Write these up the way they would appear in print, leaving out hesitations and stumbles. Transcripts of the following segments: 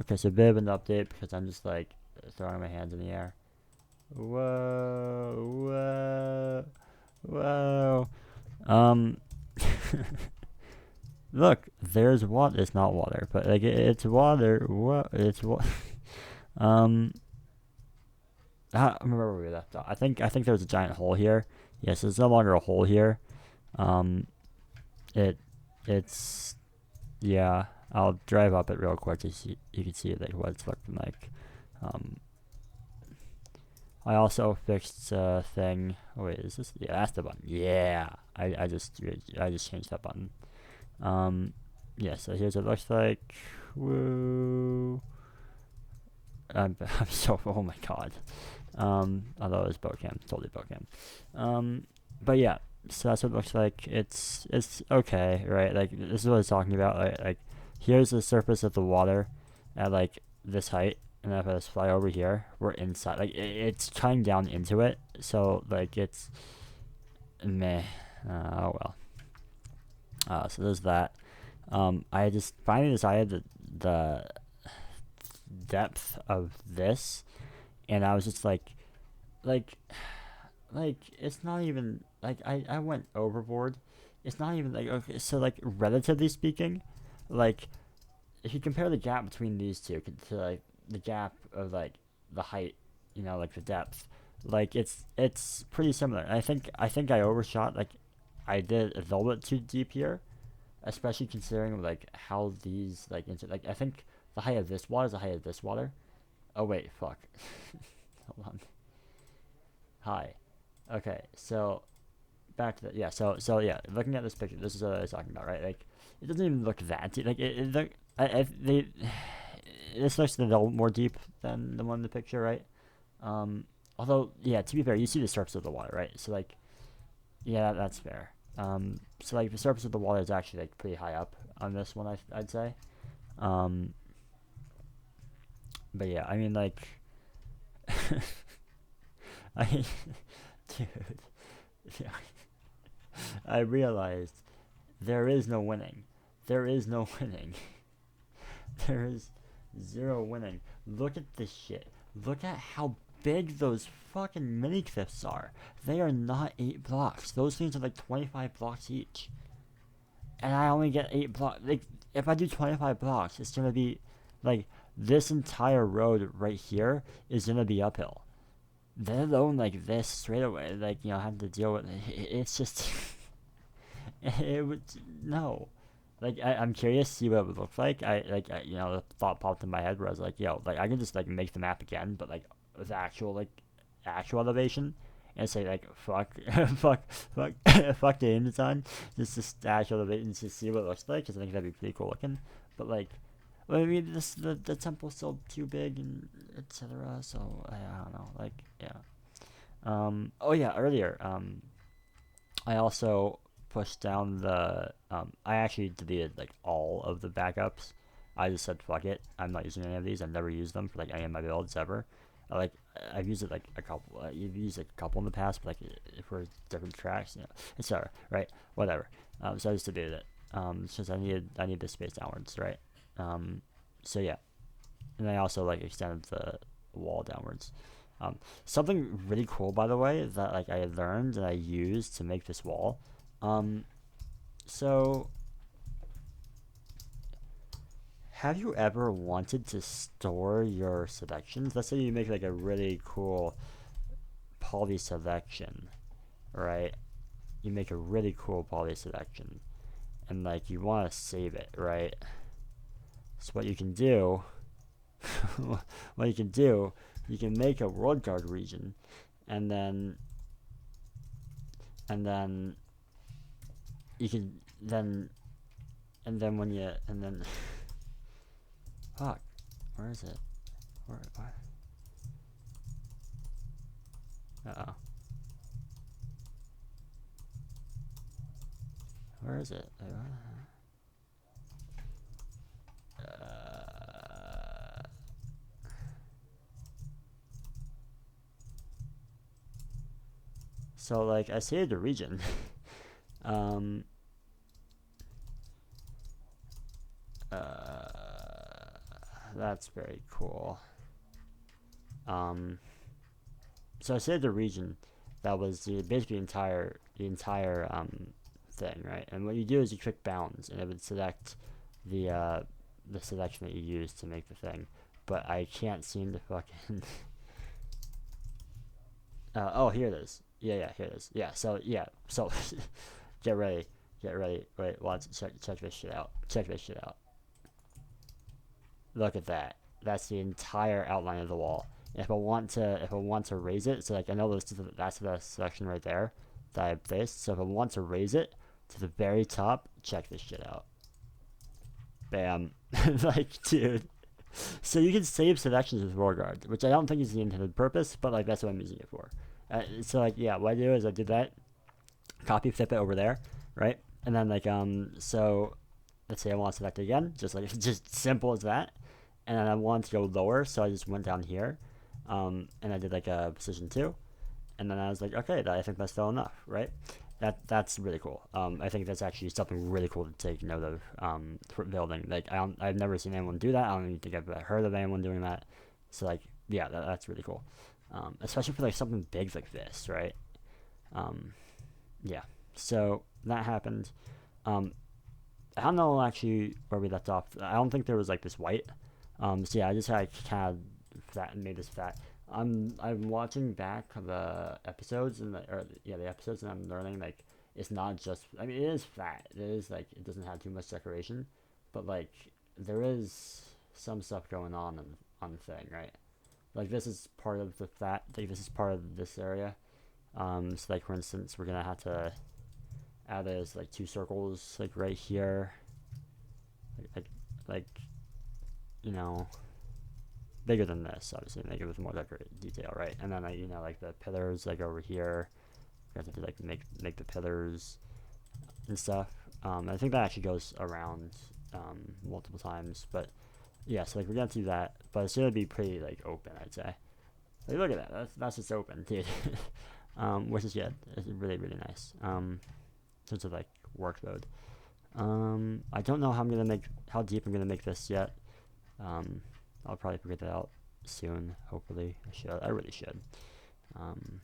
Okay, so a bit of an update because I'm just like throwing my hands in the air. Whoa, whoa, whoa. Look, there's water. It's not water, but like it's water. What? It's what? um, I remember where we left off. I think there was a giant hole here. Yes, there's no longer a hole here. Um, it, it's yeah. I'll drive up it real quick to see. You can see like what it's looking like. Um, I also fixed a thing. Oh wait, is this? Yeah, that's the button. Yeah, I just changed that button. Um, yeah. So here's what it looks like. Woo. I'm so. Oh my god. Although it's Bocam, totally Bocam. But yeah. So that's what it looks like. It's okay, right? Like this is what it's talking about. Like here's the surface of the water at like this height, and if I just fly over here, we're inside. Like it's coming down into it, so like it's meh. Oh well. So there's that. I just finally decided that the depth of this, and I was just like, like it's not even like I went overboard. It's not even like okay. So like relatively speaking, like if you compare the gap between these two to like the gap of like the height, like the depth, like it's pretty similar. And I think I overshot. Like I did a little bit too deep here, especially considering like how these like I think the height of this water is the height of this water. Oh wait, fuck. Hold on. Hi. Okay, so back to the yeah. So yeah, looking at this picture, this is what I was talking about, right? Like it doesn't even look that deep. Like it look, they this looks a little more deep than the one in the picture, right? Although yeah, to be fair, you see the surface of the water, right? So like yeah, that's fair. So like the surface of the water is actually like pretty high up on this one, I'd say. Um, but yeah, I mean like, I dude, yeah, I realized there is no winning. There is no winning. There is zero winning. Look at this shit. Look at how big those fucking mini cliffs are. They are not 8 blocks. Those things are like 25 blocks each. And I only get 8 blocks. Like, if I do 25 blocks, it's gonna be like this entire road right here is gonna be uphill. Let alone like this straight away. Like, having to deal with it. It's just. It would. No. Like I'm curious to see what it would look like. The thought popped in my head where I was like, yo, like I can just like make the map again, but like with actual elevation, and say like fuck, fuck, fuck the InDesign, just actual elevation to see what it looks like, because I think that'd be pretty cool looking. But like, well, I mean, the temple's still too big and etc. So I don't know, like yeah. Oh yeah, earlier. I also pushed down the. I actually deleted like all of the backups. I just said fuck it. I'm not using any of these. I've never used them for like any of my builds ever. Like I've used it like a couple. You've used like a couple in the past, but like for different tracks, etc. Right? Whatever. So I just deleted it. Since I need the space downwards, right? Um, so yeah, and I also like extended the wall downwards. Something really cool, by the way, that like I learned and I used to make this wall. Um, so have you ever wanted to store your selections? Let's say you make like a really cool poly selection, right? You make a really cool poly selection, and like you want to save it, right? So what you can do, what you can do, you can make a world guard region, and then you can then and then when you and then fuck, where is it? Where? Uh oh, where is it? So like I saved a region. um. Uh. That's very cool. Um, so I saved a region that was basically the entire thing, right? And what you do is you click bounds, and it would select the uh, the selection that you use to make the thing. But I can't seem to fucking. Oh, here it is. Yeah, here it is. Yeah, so yeah, so get ready, get ready. Wait, watch, check this shit out. Check this shit out. Look at that. That's the entire outline of the wall. If I want to raise it, so like I know that's the section right there that I placed. So if I want to raise it to the very top, check this shit out. Bam. Like, dude. So you can save selections with WorldGuard, which I don't think is the intended purpose, but like that's what I'm using it for. So like yeah, what I do is I did that, copy flip it over there, right? And then like so let's say I want to select it again, just like just simple as that. And then I want to go lower, so I just went down here, and I did like a position 2, and then I was like, okay, I think that's still enough, right? That's really cool. I think that's actually something really cool to take note of for building. Like I've never seen anyone do that. I don't even think I've heard of anyone doing that. So like yeah, that's really cool, especially for like something big like this, right? Um, yeah. So that happened. Um, I don't know actually where we left off. I don't think there was like this white. So yeah, I just had kind of flat and made this flat. I'm watching back the episodes the episodes, and I'm learning like it's not just. I mean, it is flat. It is like it doesn't have too much decoration, but like there is some stuff going on the thing, right? Like this is part of the flat. Like this is part of this area. So like for instance, we're gonna have to add those like 2 circles like right here, like you know bigger than this, obviously, make it with more detail, right? And then like the pillars like over here, we have to like make the pillars and stuff. I think that actually goes around multiple times, but yeah, so like we're gonna do that, but it's gonna be pretty like open, I'd say. Like look at that, that's just open, dude. Which is good. It's really really nice. In terms of like workload. I don't know how deep I'm gonna make this yet. I'll probably figure that out soon. Hopefully, I really should. Um,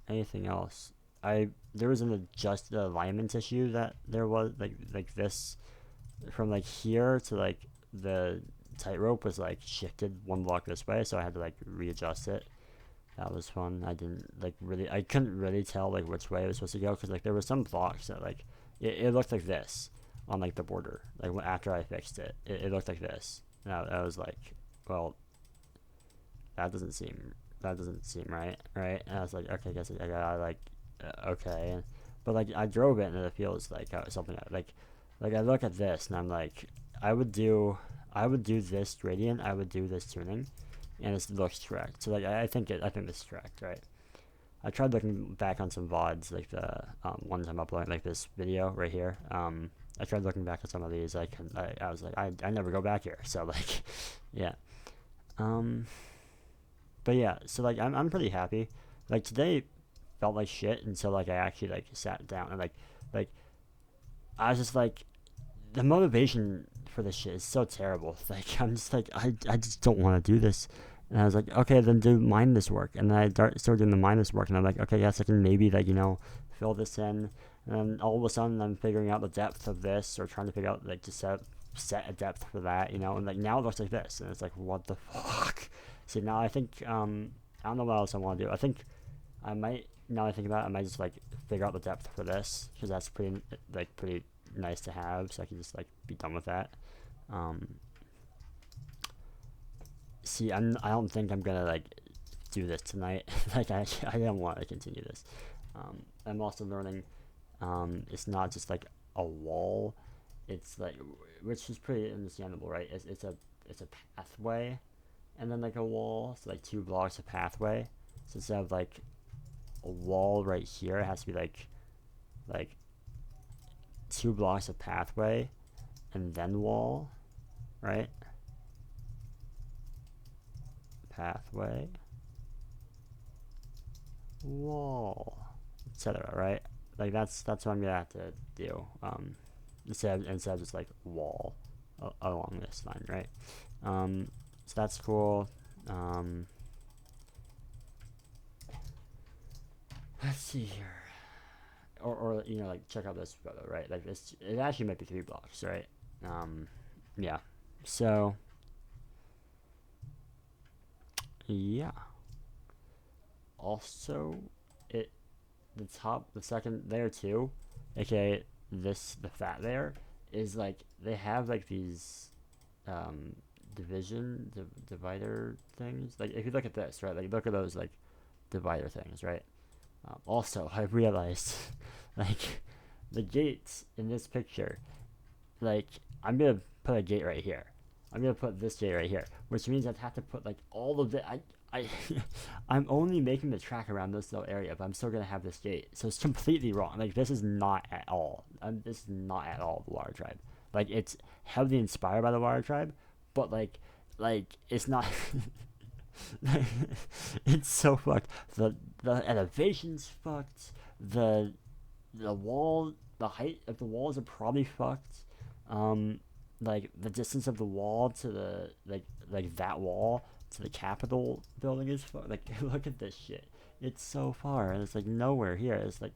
Anything else? There was an adjusted alignment issue that there was like this from like here to like the tightrope was like shifted 1 block this way, so I had to like readjust it. That was fun. I couldn't really tell like which way it was supposed to go because like there were some blocks that like it looked like this on like the border. Like after I fixed it looked like this. And I was like, well, that doesn't seem right, right? And I was like, okay, I guess I gotta like, okay, but like I drove it and it feels like something like I look at this and I'm like, I would do this gradient, I would do this tuning, and it looks correct. So like I think this is correct, right? I tried looking back on some VODs, like the ones I'm uploading, like this video right here. I tried looking back at some of these. I was like, I never go back here. So like, yeah. Um, but yeah, so like I'm pretty happy. Like today felt like shit until like I actually like sat down and like I was just like the motivation for this shit is so terrible. Like I'm just like I just don't want to do this. And I was like, okay, then do mindless work. And then I started doing the mindless work, and I'm like, okay, yes, I can maybe like fill this in. And then all of a sudden, I'm figuring out the depth of this, or trying to figure out like to set a depth for that, and like now it looks like this, and it's like what the fuck. So now I think I don't know what else I want to do. I think I might now that I think about it, I might just like figure out the depth for this because that's pretty nice to have, so I can just like be done with that. Um, See, I don't think I'm gonna like do this tonight. Like I don't want to continue this. I'm also learning. It's not just like a wall. It's like, which is pretty understandable, right? It's a pathway, and then like a wall. So like 2 blocks of pathway. So instead of like a wall right here, it has to be like 2 blocks of pathway, and then wall, right? Pathway, wall, etc. Right? Like that's what I'm gonna have to do. instead of just like wall along this line, right? So that's cool. Let's see here. Or you know, like check out this photo, right? Like this, it actually might be 3 blocks, right? Yeah. So yeah. Also, it the second layer too, aka the fat layer, is like they have like these um divider things. Like if you look at this, right? Like look at those like divider things, right? Also, I realized like the gates in this picture, like I'm gonna put a gate right here. I'm gonna put this gate right here, which means I'd have to put like all of it. I, I'm only making the track around this little area, but I'm still gonna have this gate. So it's completely wrong. Like this is not at all. This is not at all the Water Tribe. Like it's heavily inspired by the Water Tribe, but like it's not. It's so fucked. The elevation's fucked. The wall, the height of the walls are probably fucked. Um, like the distance of the wall to the like that wall to the Capitol building is like look at this shit. It's so far and it's like nowhere here. It's like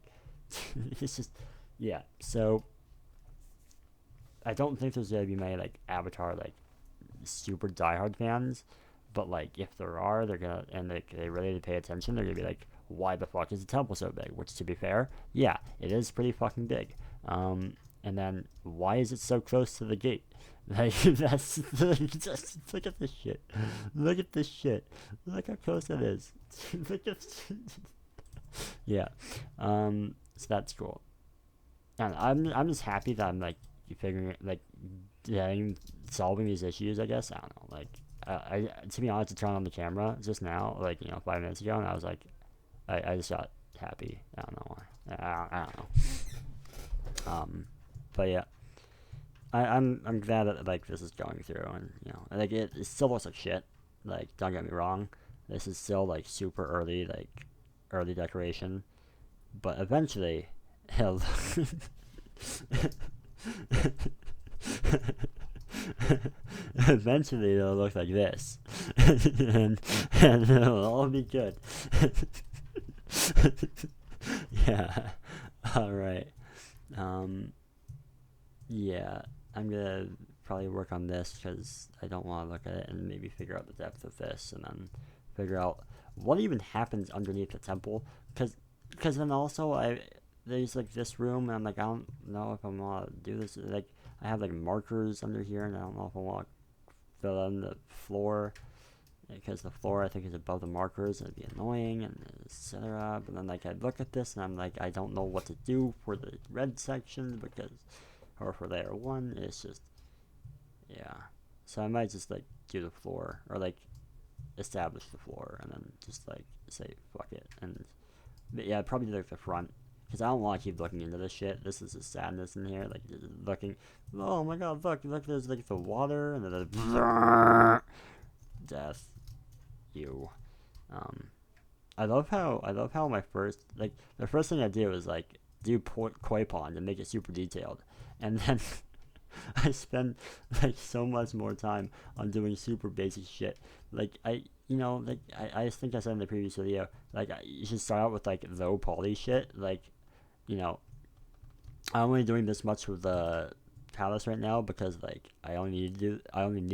it's just yeah. So I don't think there's gonna be many like Avatar like super diehard fans, but like if there are, they're gonna and they really pay attention. They're gonna be like, why the fuck is the temple so big? Which to be fair, yeah, it is pretty fucking big. And then why is it so close to the gate? Like that's just look at this shit. Look at this shit. Look how close it is. Look at yeah. So that's cool. And I'm just happy that I'm like figuring it like getting solving these issues. I guess I don't know. Like I to be honest, I turned on the camera just now, like 5 minutes ago, and I was like, I just got happy. I don't know why. I don't know. But yeah, I'm glad that like this is going through, and like it still looks like shit. Like don't get me wrong, this is still like super early, like early decoration, but eventually, hell. Eventually it'll look like this. And it'll all be good. Yeah. Alright. Yeah, I'm gonna probably work on this because I don't want to look at it and maybe figure out the depth of this and then figure out what even happens underneath the temple. Because then also there's like this room and I'm like I don't know if I want to do this. Like I have like markers under here and I don't know if I want to fill in the floor because the floor I think is above the markers and it'd be annoying and etc. But then like I look at this and I'm like I don't know what to do for the red section because or for layer 1 it's just yeah. So I might just like do the floor or like establish the floor and then just like say fuck it and yeah probably like the front because I don't want to keep looking into this shit. This is a sadness in here like looking oh my god look there's like the water and then the death you I love how my first like the first thing I did was like do koi pond and make it super detailed and then I spend like so much more time on doing super basic shit. Like I think I said in the previous video, like you should start out with like low poly shit. Like, you know, I'm only doing this much with the palace right now because like I only need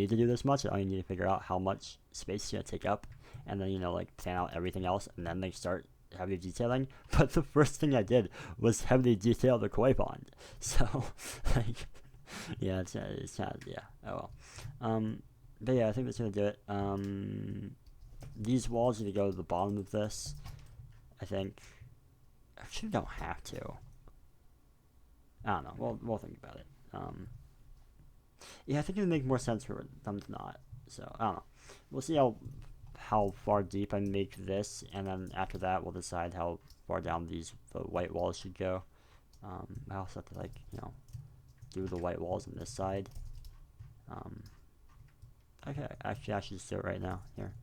to do this much. I only need to figure out how much space it's gonna take up, and then like plan out everything else, and then like start heavily detailing. But the first thing I did was heavily detail the koi pond. So like yeah, it's yeah. Oh well. But yeah, I think that's gonna do it. These walls need to go to the bottom of this. I think. Actually, don't have to. I don't know. We'll think about it. Yeah, I think it would make more sense for them to not. So I don't know. We'll see how far deep I make this, and then after that we'll decide how far down the white walls should go. I also have to like do the white walls on this side. Okay, actually, I should just do it right now. Here.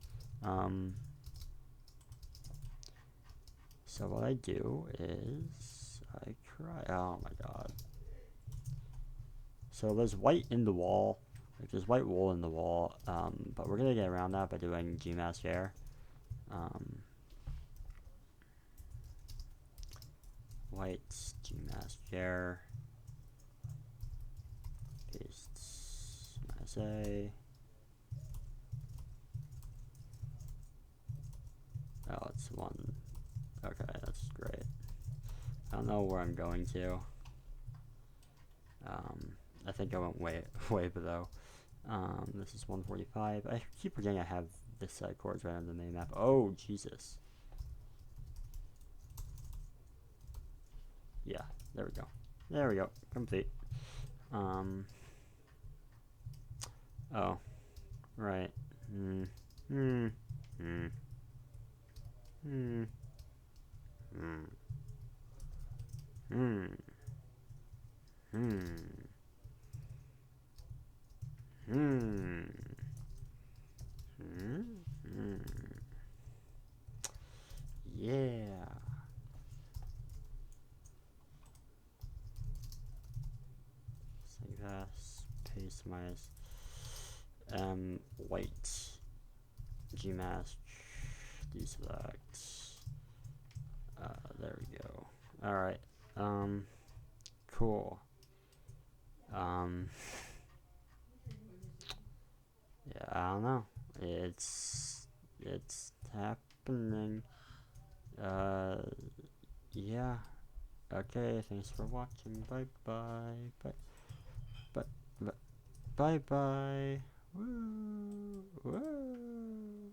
So what I do is I cry. Oh my god. So there's white in the wall. Like there's white wool in the wall, but we're gonna get around that by doing GMask air. White GMask air. Paste SA. Oh, it's one. Okay, that's great. I don't know where I'm going to. I think I went way below. This is 145. I keep forgetting I have this set of chords right on the main map. Oh, Jesus. Yeah, there we go. There we go. Complete. Oh, right. Hmm. Hmm. Hmm. Hmm. Hmm. Hmm. Hmm. Hmm. Hmm. Hmm. Yeah. Syngas, paste minus white GMask, deselect. There we go. Alright. Cool. Yeah, I don't know. It's happening. Yeah. Okay, thanks for watching. Bye bye. Bye bye. Bye bye. Woo. Woo.